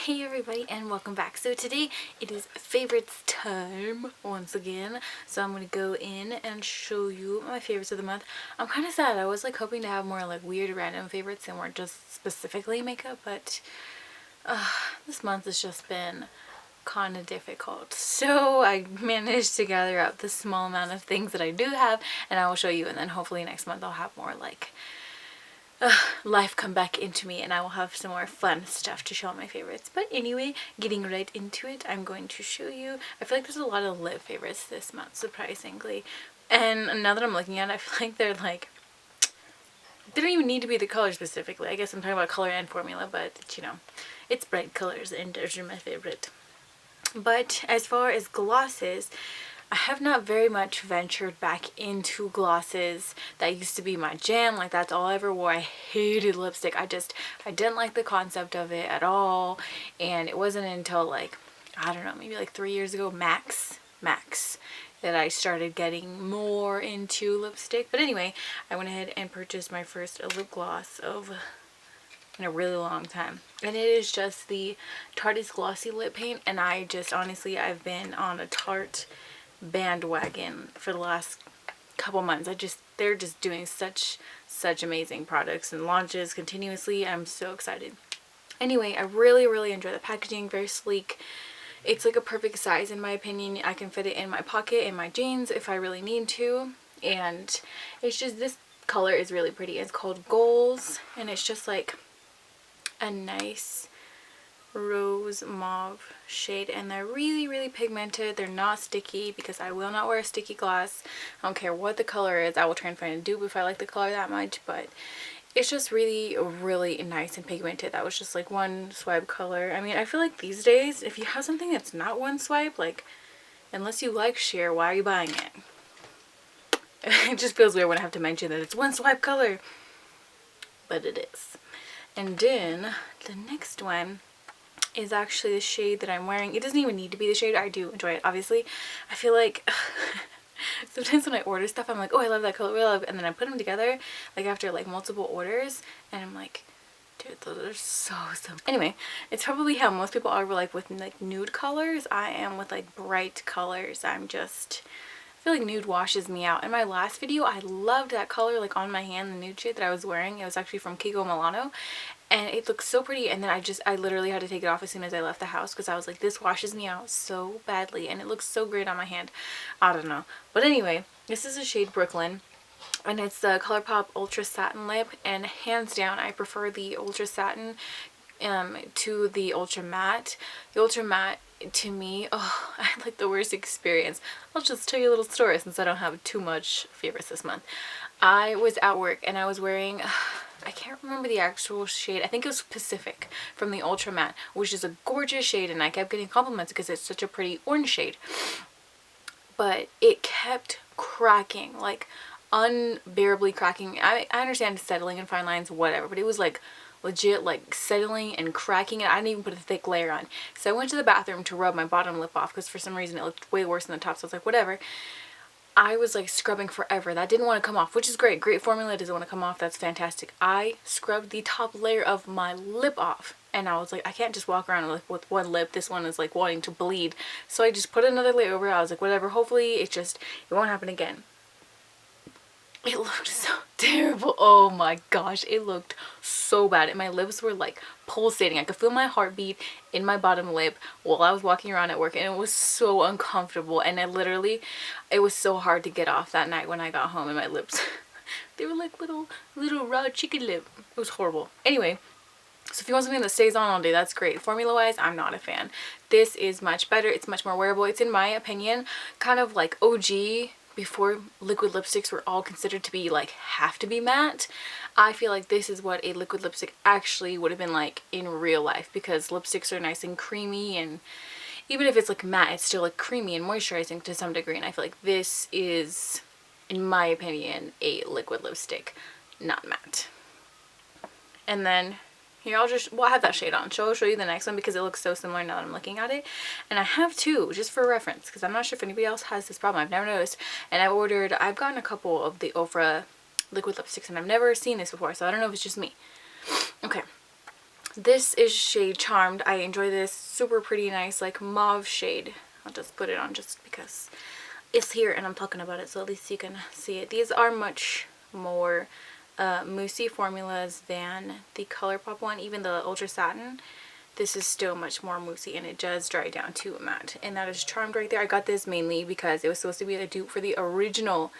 Hey everybody, and welcome back. So today it is favorites time once again. So I'm gonna go in and show you my favorites of the month. I'm kind of sad. I was like hoping to have more like weird random favorites and weren't just specifically makeup, but this month has just been kind of difficult. So I managed to gather up the small amount of things that I do have, and I will show you, and then hopefully next month I'll have more like life come back into me and I will have some more fun stuff to show all my favorites. But anyway, getting right into it, I'm going to show you. I feel like there's a lot of lip favorites this month, surprisingly. And now that I'm looking at it, I feel like they're like, they don't even need to be the color specifically. I guess I'm talking about color and formula, but you know, it's bright colors and those are my favorite. But as far as glosses, I have not very much ventured back into glosses. That used to be my jam. Like, that's all I ever wore. I hated lipstick. I didn't like the concept of it at all. And it wasn't until like, I don't know, maybe like 3 years ago, max, that I started getting more into lipstick. But anyway, I went ahead and purchased my first lip gloss in a really long time, and it is just the Tartist Glossy lip paint. And I just honestly, I've been on a Tarte bandwagon for the last couple months. They're just doing such amazing products and launches continuously. I'm so excited. Anyway, I really enjoy the packaging. Very sleek. It's like a perfect size in my opinion. I can fit it in my pocket, in my jeans if I really need to. And it's just, this color is really pretty. It's called Goals, and it's just like a nice rose mauve shade, and they're really pigmented. They're not sticky because I will not wear a sticky gloss. I don't care what the color is. I will try and find a dupe if I like the color that much, but it's just really nice and pigmented. That was just like one swipe color. I mean, I feel like these days if you have something that's not one swipe, like, unless you like sheer, why are you buying it? It just feels weird when I have to mention that it's one swipe color, but it is. And then the next one is actually the shade that I'm wearing. It doesn't even need to be the shade. I do enjoy it, obviously. I feel like sometimes when I order stuff, I'm like, oh, I love that color, I love it. And then I put them together like after like multiple orders, and I'm like, dude, those are so anyway, it's probably how most people are like with like nude colors. I am with like bright colors. I feel like nude washes me out. In my last video, I loved that color like on my hand, the nude shade that I was wearing. It was actually from Kiko Milano, and it looks so pretty. And then I literally had to take it off as soon as I left the house because I was like, this washes me out so badly, and it looks so great on my hand. I don't know, but anyway, this is the shade Brooklyn, and it's the ColourPop Ultra Satin Lip, and hands down I prefer the Ultra Satin to the Ultra Matte. The Ultra Matte, to me, oh, I had like the worst experience. I'll just tell you a little story since I don't have too much favorites this month. I was at work and I was wearing, I can't remember the actual shade. I think it was Pacific from the Ultra Matte, which is a gorgeous shade, and I kept getting compliments because it's such a pretty orange shade. But it kept cracking, like unbearably cracking. I understand settling and fine lines, whatever, but it was like legit like settling and cracking, and I didn't even put a thick layer on. So I went to the bathroom to rub my bottom lip off because for some reason it looked way worse than the top, so I was like, whatever. I was like scrubbing forever. That didn't want to come off, which is great formula. Doesn't want to come off, that's fantastic. I scrubbed the top layer of my lip off, and I was like, I can't just walk around with one lip. This one is like wanting to bleed, so I just put another layer over. I was like, whatever, hopefully it won't happen again. It looked so terrible. Oh my gosh, it looked so bad, and my lips were like pulsating. I could feel my heartbeat in my bottom lip while I was walking around at work, and it was so uncomfortable. And it was so hard to get off that night when I got home, and my lips they were like little raw chicken lip. It was horrible. Anyway, so if you want something that stays on all day, that's great. Formula wise, I'm not a fan. This is much better. It's much more wearable. It's, in my opinion, kind of like OG before liquid lipsticks were all considered to be like have to be matte. I feel like this is what a liquid lipstick actually would have been like in real life, because lipsticks are nice and creamy, and even if it's like matte, it's still like creamy and moisturizing to some degree, and I feel like this is, in my opinion, a liquid lipstick, not matte. And then here, I'll have that shade on. I'll show you the next one because it looks so similar now that I'm looking at it. And I have two, just for reference, because I'm not sure if anybody else has this problem. I've never noticed. And I've gotten a couple of the Ofra liquid lipsticks, and I've never seen this before, so I don't know if it's just me. Okay. This is shade Charmed. I enjoy this. Super pretty, nice, like mauve shade. I'll just put it on just because it's here and I'm talking about it, so at least you can see it. These are much more moussey formulas than the ColourPop one. Even the Ultra Satin, this is still much more moussey, and it does dry down to matte. And that is Charmed right there. I got this mainly because it was supposed to be a dupe for the original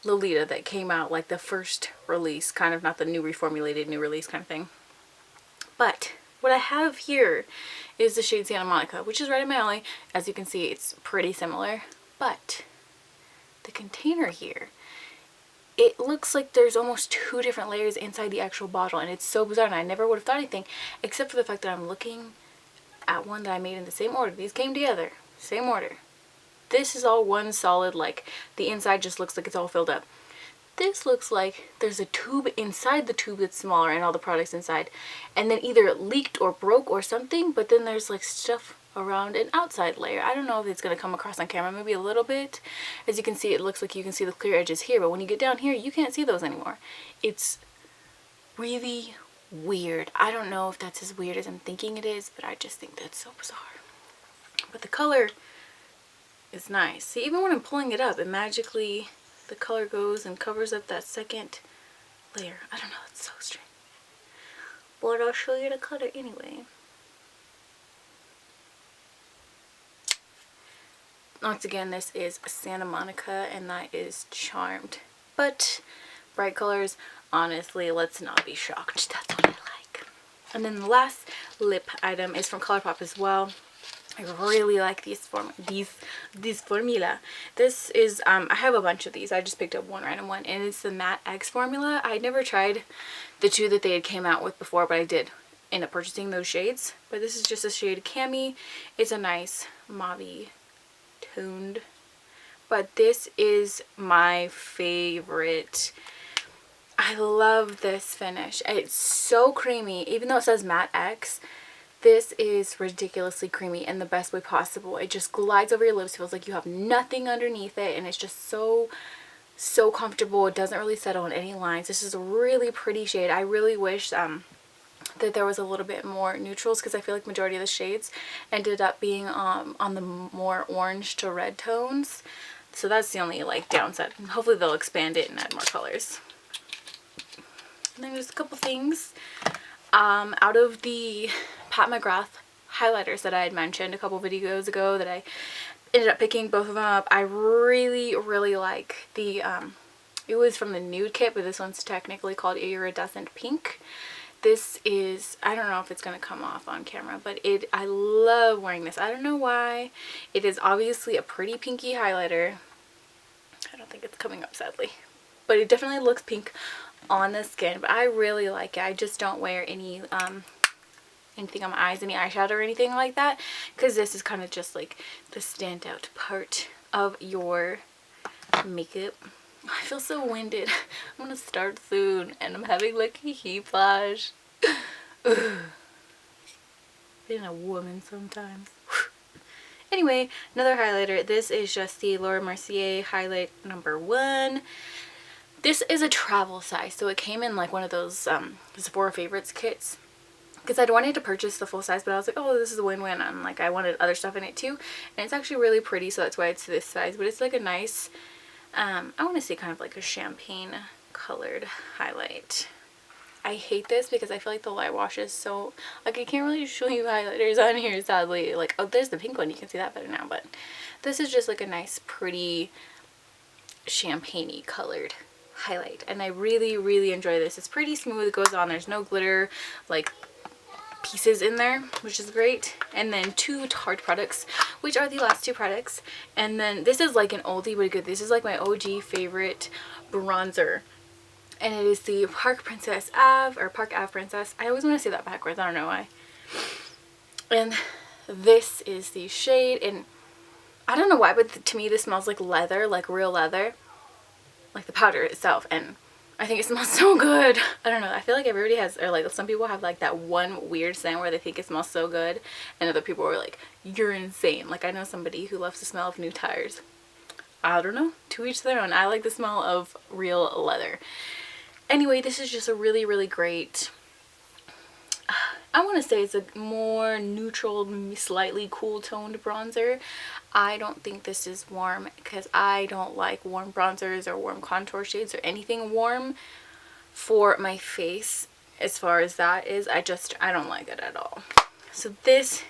Lolita that came out, like the first release, kind of, not the new reformulated new release kind of thing. But what I have here is the shade Santa Monica, which is right in my alley. As you can see, it's pretty similar, but the container here, it looks like there's almost 2 different layers inside the actual bottle, and it's so bizarre, and I never would have thought anything except for the fact that I'm looking at one that I made in the same order. These came together, same order. This is all one solid, like the inside just looks like it's all filled up. This looks like there's a tube inside the tube that's smaller and all the products inside, and then either it leaked or broke or something, but then there's like stuff around an outside layer. I don't know if it's going to come across on camera, maybe a little bit. As you can see, it looks like you can see the clear edges here, but when you get down here, you can't see those anymore. It's really weird. I don't know if that's as weird as I'm thinking it is, but I just think that's so bizarre. But the color is nice. See, even when I'm pulling it up, it magically, the color goes and covers up that second layer. I don't know, it's so strange. But I'll show you the color anyway. Once again, this is Santa Monica, and that is Charmed. But bright colors, honestly, let's not be shocked. That's what I like. And then the last lip item is from ColourPop as well. I really like this formula. This is, I have a bunch of these. I just picked up one random one, and it's the Matte X formula. I never tried the 2 that they had came out with before, but I did end up purchasing those shades. But this is just a shade Cami. It's a nice mauve toned, but this is my favorite. I love this finish. It's so creamy. Even though it says Matte X, this is ridiculously creamy in the best way possible. It just glides over your lips, feels like you have nothing underneath it, and it's just so comfortable. It doesn't really settle on any lines. This is a really pretty shade. I really wish that there was a little bit more neutrals, because I feel like majority of the shades ended up being on the more orange to red tones. So that's the only like downside. And hopefully they'll expand it and add more colors. And then there's a couple things out of the Pat McGrath highlighters that I had mentioned a couple videos ago that I ended up picking both of them up. I really like the it was from the Nude Kit, but this one's technically called Iridescent Pink. This is, I don't know if it's going to come off on camera, but I love wearing this. I don't know why. It is obviously a pretty pinky highlighter. I don't think it's coming up, sadly. But it definitely looks pink on the skin, but I really like it. I just don't wear any anything on my eyes, any eyeshadow or anything like that, because this is kind of just like the standout part of your makeup. I feel so winded. I'm gonna start soon and I'm having like a heat flash. Being a woman sometimes. Anyway, another highlighter. This is just the Laura Mercier highlight number 1. This is a travel size, so it came in like one of those Sephora favorites kits, because I'd wanted to purchase the full size, but I was like, oh, this is a win-win. I'm like, I wanted other stuff in it too, and it's actually really pretty, so that's why it's this size. But it's like a nice I want to say kind of like a champagne colored highlight. I hate this because I feel like the light wash is so, like, I can't really show you highlighters on here, sadly. Like, oh, there's the pink one, you can see that better now, but this is just like a nice pretty champagne-y colored highlight, and I really enjoy this. It's pretty smooth, it goes on, there's no glitter like pieces in there, which is great. And then 2 Tarte products, which are the last 2 products. And then this is like an oldie but good. This is like my OG favorite bronzer, and it is the Park Princess Ave, or Park Ave Princess. I always want to say that backwards, I don't know why. And this is the shade, and I don't know why, but to me this smells like leather, like real leather, like the powder itself, and I think it smells so good. I don't know, I feel like everybody has, or like some people have like that one weird scent where they think it smells so good, and other people are like, you're insane. Like, I know somebody who loves the smell of new tires. I don't know, to each their own. I like the smell of real leather. Anyway, this is just a really great I want to say it's a more neutral, slightly cool toned bronzer. I don't think this is warm because I don't like warm bronzers or warm contour shades or anything warm for my face. As far as that is, I don't like it at all. So this,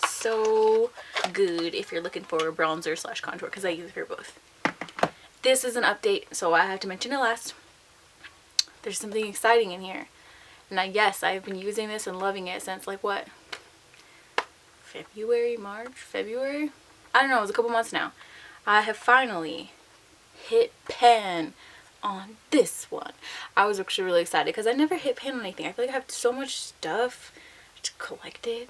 so good if you're looking for a bronzer slash contour, because I use it for both. This is an update, so I have to mention it last. There's something exciting in here. And yes, I've been using this and loving it since like what? February? I don't know, it was a couple months now. I have finally hit pan on this one. I was actually really excited because I never hit pan on anything. I feel like I have so much stuff collected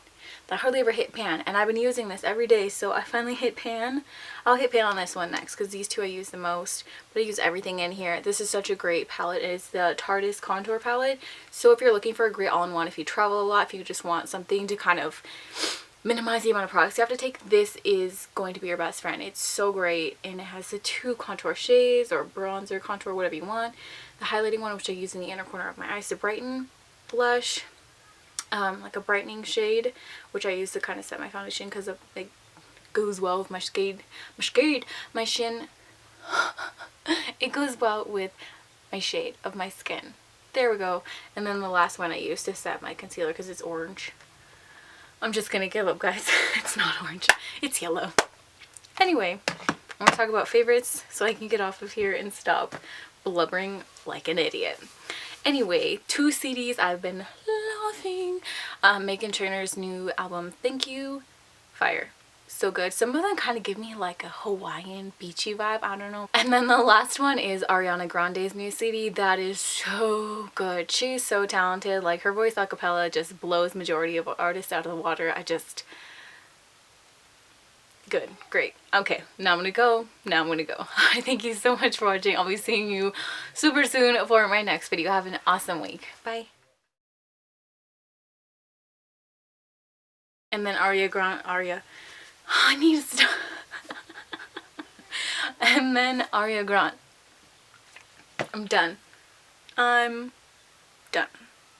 that I hardly ever hit pan, and I've been using this every day, so I finally hit pan. I'll hit pan on this one next because these two I use the most, but I use everything in here. This is such a great palette. It's the Tartist contour palette, so if you're looking for a great all-in-one, if you travel a lot, if you just want something to kind of minimize the amount of products you have to take, this is going to be your best friend. It's so great, and it has the two contour shades, or bronzer, contour, whatever you want. The highlighting one, which I use in the inner corner of my eyes to brighten, blush, like a brightening shade, which I use to kind of set my foundation because it goes well with my shin. It goes well with my shade of my skin. There we go. And then the last one I use to set my concealer because it's orange. I'm just gonna give up, guys. It's not orange, it's yellow. Anyway, I'm gonna talk about favorites so I can get off of here and stop blubbering like an idiot. Anyway, 2 CDs I've been loving. Meghan Trainor's new album, Thank You, fire. So good. Some of them kind of give me like a Hawaiian beachy vibe, I don't know. And then the last one is Ariana Grande's new CD. That is so good. She's so talented. Like, her voice a cappella just blows majority of artists out of the water. Good, great. Okay, now I'm gonna go. Thank you so much for watching. I'll be seeing you super soon for my next video. Have an awesome week. Bye. And then I need to stop. And then Aria Grant. I'm done.